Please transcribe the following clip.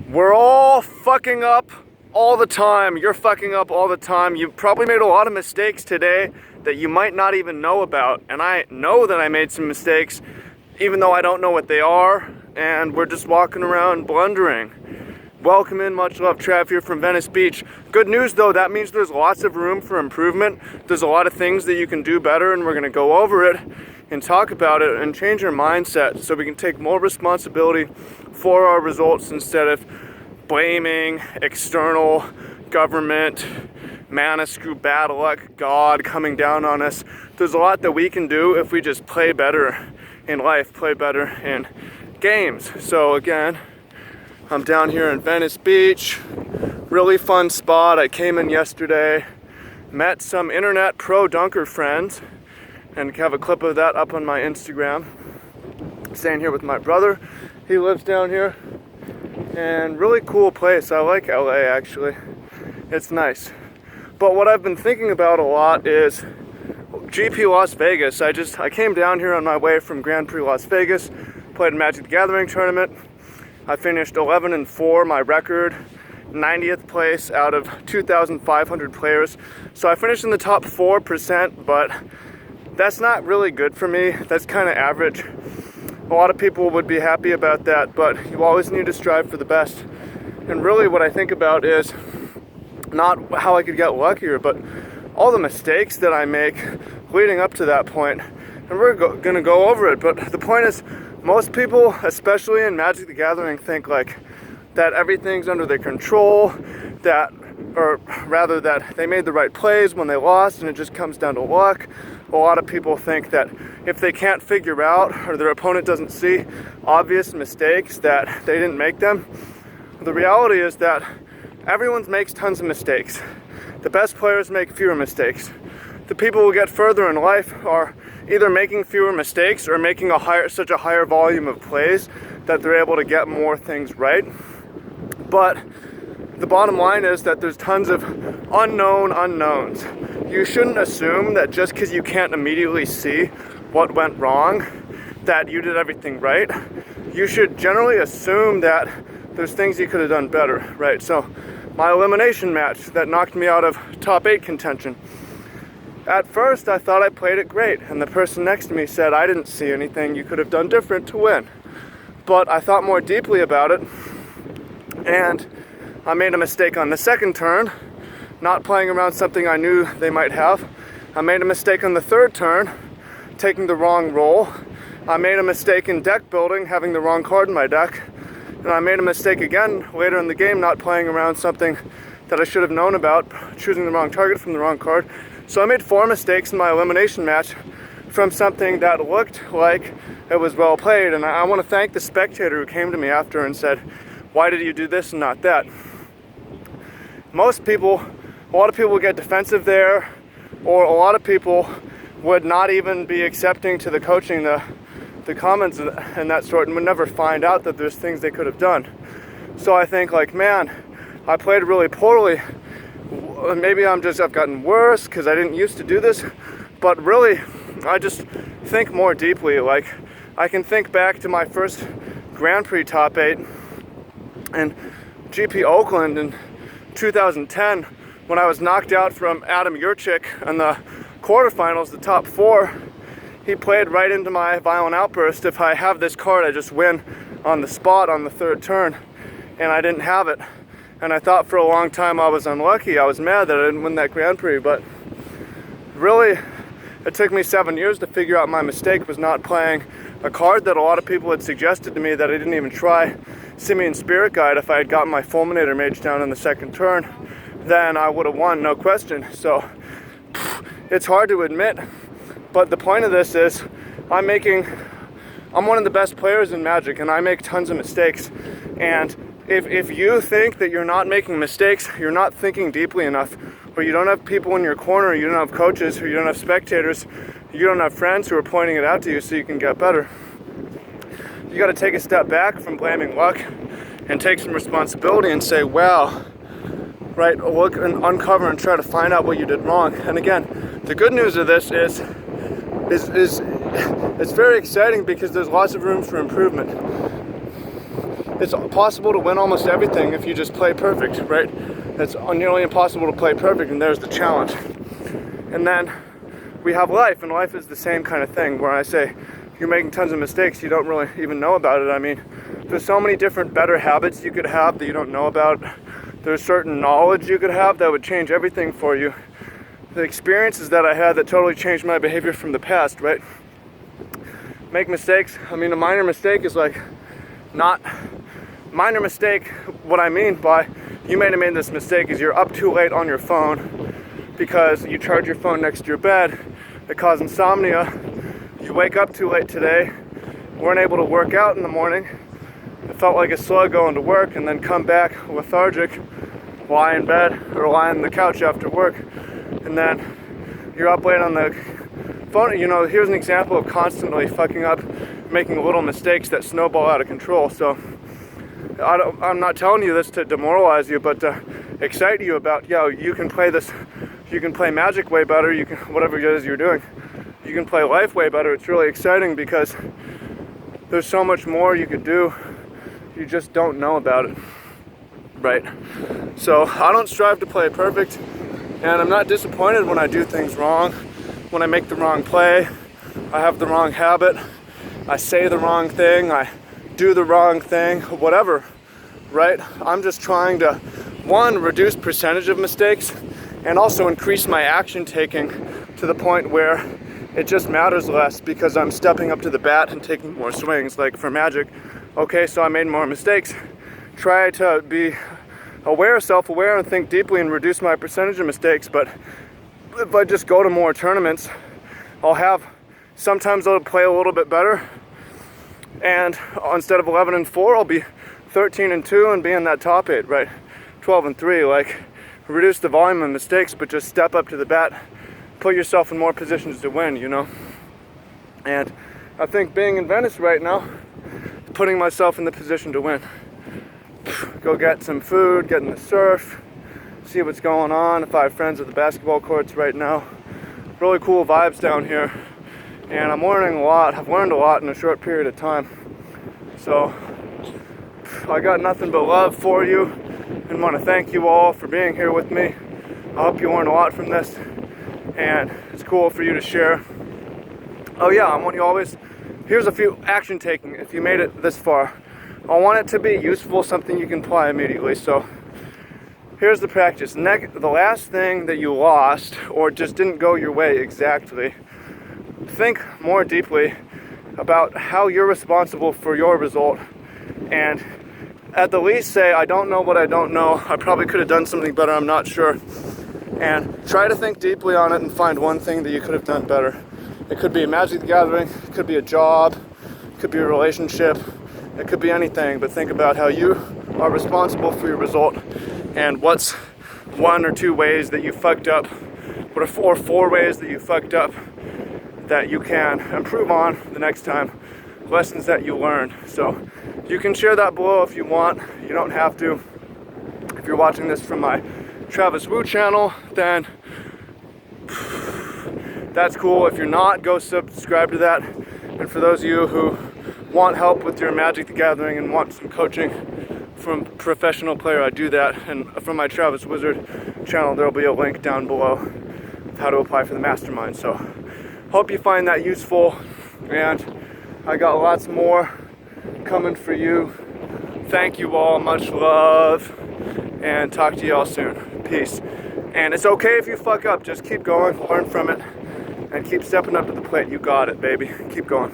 We're all fucking up all the time. You're fucking up all the time. You probably made a lot of mistakes today that you might not even know about. And I know that I made some mistakes, even though I don't know what they are. And we're just walking around blundering. Welcome in, much love, Trav here from Venice Beach. Good news though, that means there's lots of room for improvement. There's a lot of things that you can do better, and we're gonna go over it and talk about it and change your mindset so we can take more responsibility for our results instead of blaming external government, screw bad luck, God coming down on us. There's a lot that we can do if we just play better in life, play better in games. So again, I'm down here in Venice Beach, really fun spot. I came in yesterday, met some internet pro dunker friends, and have a clip of that up on my Instagram. Staying here with my brother, he lives down here, and really cool place. I like LA actually, it's nice. But what I've been thinking about a lot is GP Las Vegas. I came down here on my way from Grand Prix Las Vegas, played a Magic the Gathering tournament. I finished 11-4, my record, 90th place out of 2,500 players. So I finished in the top 4%, but that's not really good for me. That's kind of average. A lot of people would be happy about that, but you always need to strive for the best. And really what I think about is not how I could get luckier, but all the mistakes that I make leading up to that point. And we're gonna go over it, but the point is, most people, especially in Magic the Gathering, think like that everything's under their control, that they made the right plays when they lost and it just comes down to luck. A lot of people think that if they can't figure out or their opponent doesn't see obvious mistakes that they didn't make them. The reality is that everyone makes tons of mistakes. The best players make fewer mistakes. The people who get further in life are either making fewer mistakes or making such a higher volume of plays that they're able to get more things right. But the bottom line is that there's tons of unknown unknowns. You shouldn't assume that just because you can't immediately see what went wrong, that you did everything right. You should generally assume that there's things you could have done better, right? So my elimination match that knocked me out of top 8 contention. At first, I thought I played it great, and the person next to me said, I didn't see anything you could have done different to win. But I thought more deeply about it, and I made a mistake on the second turn, not playing around something I knew they might have. I made a mistake on the third turn, taking the wrong roll. I made a mistake in deck building, having the wrong card in my deck. And I made a mistake again later in the game, not playing around something that I should have known about, choosing the wrong target from the wrong card. So I made 4 mistakes in my elimination match from something that looked like it was well played. And I want to thank the spectator who came to me after and said, why did you do this and not that? A lot of people get defensive there, or a lot of people would not even be accepting to the coaching, the comments and that sort, and would never find out that there's things they could have done. So I think like, man, I played really poorly. Maybe I've gotten worse because I didn't used to do this, but really, I just think more deeply. Like, I can think back to my first Grand Prix top 8 and GP Oakland in 2010 when I was knocked out from Adam Yurchik in the quarterfinals, the top 4. He played right into my violent outburst. If I have this card, I just win on the spot on the third turn, and I didn't have it. And I thought for a long time I was unlucky. I was mad that I didn't win that Grand Prix, but really, it took me 7 years to figure out my mistake was not playing a card that a lot of people had suggested to me that I didn't even try, Simian Spirit Guide. If I had gotten my Fulminator Mage down in the second turn, then I would have won, no question. So it's hard to admit, but the point of this is I'm one of the best players in Magic, and I make tons of mistakes. And if you think that you're not making mistakes, you're not thinking deeply enough, or you don't have people in your corner, or you don't have coaches, or you don't have spectators, you don't have friends who are pointing it out to you so you can get better. You got to take a step back from blaming luck and take some responsibility and say, wow, right, look and uncover and try to find out what you did wrong. And again, the good news of this is it's very exciting because there's lots of room for improvement. it's possible to win almost everything if you just play perfect, right? It's nearly impossible to play perfect, and there's the challenge. And then we have life, and life is the same kind of thing, where I say you're making tons of mistakes, you don't really even know about it. I mean, there's so many different better habits you could have that you don't know about. There's certain knowledge you could have that would change everything for you. The experiences that I had that totally changed my behavior from the past, right? Make mistakes. I mean, a minor mistake is like not minor mistake. What I mean by you may have made this mistake is you're up too late on your phone because you charge your phone next to your bed. It caused insomnia. You wake up too late today, weren't able to work out in the morning. It felt like a slug going to work, and then come back lethargic, lie in bed or lie on the couch after work, and then you're up late on the phone. You know, here's an example of constantly fucking up, making little mistakes that snowball out of control. So I'm not telling you this to demoralize you, but to excite you about, yo, you can play this, you can play Magic way better, you can, whatever it is you're doing, you can play life way better. It's really exciting because there's so much more you could do. You just don't know about it, right? So I don't strive to play perfect, and I'm not disappointed when I do things wrong, when I make the wrong play, I have the wrong habit, I say the wrong thing, I do the wrong thing, whatever, right? I'm just trying to, one, reduce percentage of mistakes, and also increase my action taking to the point where it just matters less because I'm stepping up to the bat and taking more swings. Like for Magic, okay, so I made more mistakes. Try to be aware, self-aware, and think deeply and reduce my percentage of mistakes. But if I just go to more tournaments, sometimes I'll play a little bit better, and instead of 11-4, I'll be 13-2 and be in that top 8, right? 12-3, like reduce the volume of mistakes, but just step up to the bat, put yourself in more positions to win, you know? And I think being in Venice right now, putting myself in the position to win. Go get some food, get in the surf, see what's going on. If I have friends at the basketball courts right now, really cool vibes down here. And I'm learning a lot. I've learned a lot in a short period of time. So I got nothing but love for you and want to thank you all for being here with me. I hope you learned a lot from this, and it's cool for you to share. Oh yeah, I want you always, here's a few action taking if you made it this far. I want it to be useful, something you can apply immediately. So here's the practice. The last thing that you lost or just didn't go your way exactly, think more deeply about how you're responsible for your result, and at the least say, I don't know what I don't know. I probably could have done something better, I'm not sure. And try to think deeply on it and find one thing that you could have done better. It could be a Magic the Gathering, it could be a job, it could be a relationship, it could be anything, but think about how you are responsible for your result and what's 1 or 2 ways that you fucked up, or 4 ways that you fucked up that you can improve on the next time, lessons that you learned. So you can share that below if you want, you don't have to. If you're watching this from my Travis Wu channel, then that's cool. If you're not, go subscribe to that. And for those of you who want help with your Magic the Gathering and want some coaching from a professional player, I do that. And from my Travis Wizard channel, there'll be a link down below of how to apply for the mastermind. So hope you find that useful, and I got lots more coming for you. Thank you all, much love, and talk to you all soon. Peace. And it's okay if you fuck up, just keep going, learn from it, and keep stepping up to the plate. You got it, baby. Keep going.